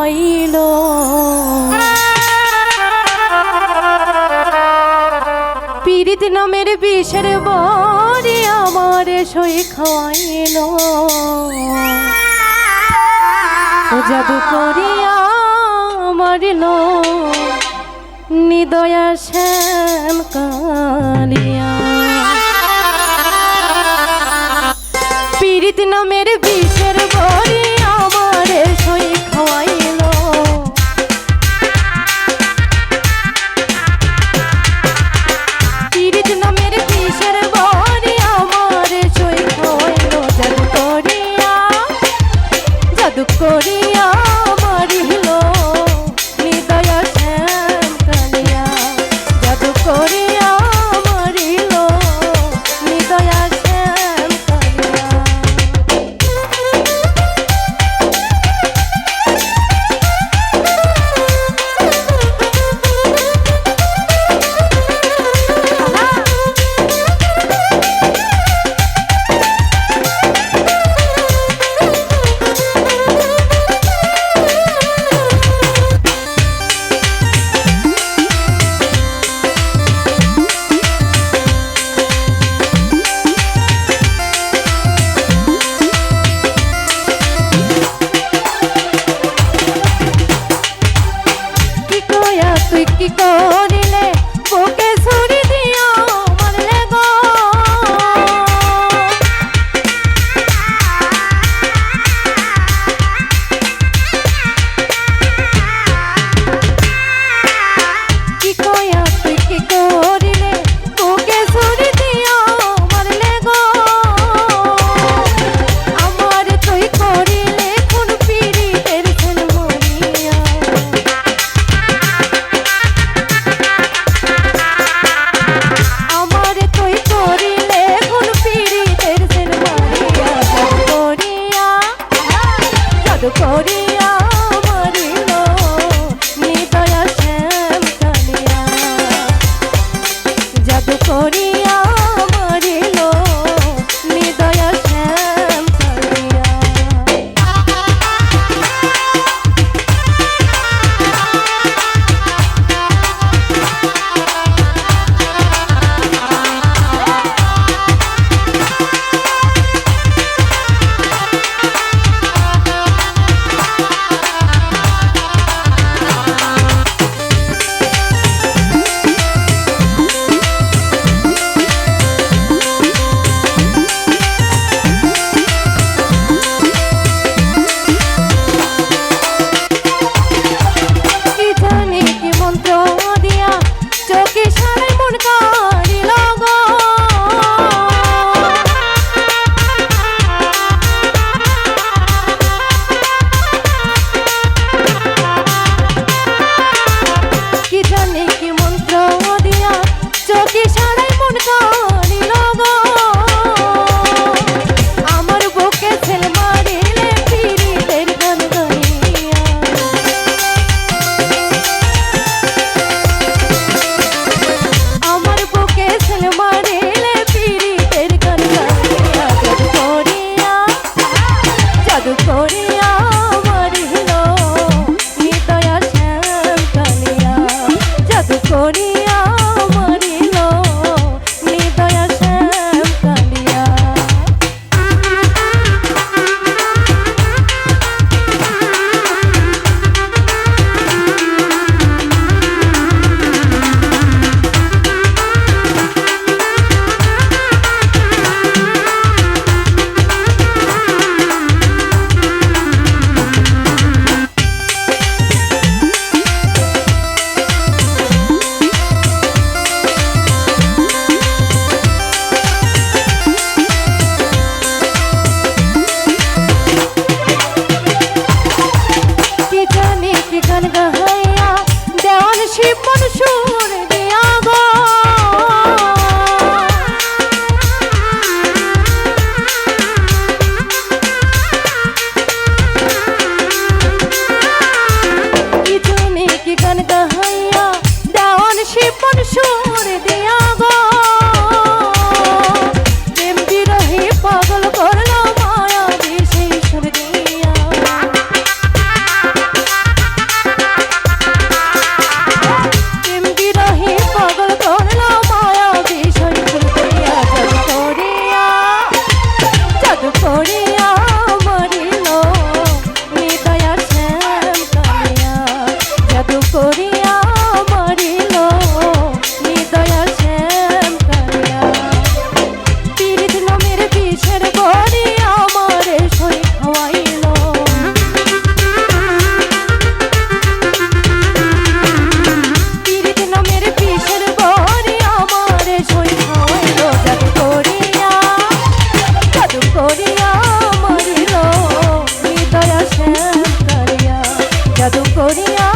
খাওয়াইল। পীড়িত নামের বিষের বড়ি আমার সই খাওয়াইল। জাদু করিয়া মারিল নিদয়া শ্যাম কালিয়া। পীড়িত নামের বিষের বড়ি আমার সই খাওয়াইল। পীড়িত নামের বিষের বড়ি আমার সই খাওয়াইল। জাদু করিয়া মারিল নিদয়া শ্যাম কালিয়া। জাদু করিয়া মারিল নিদয়া শ্যাম কালিয়া। তুই কি করিলে বুকে ছুরি দিয়া মারলে গো। কি কয়া তুই কি করিলে বুকে ছুরি দিয়া মারলে গো। আমার তুই করিলে কোন পীড়িতের ছেল মরিয়া। জাদু করিয়া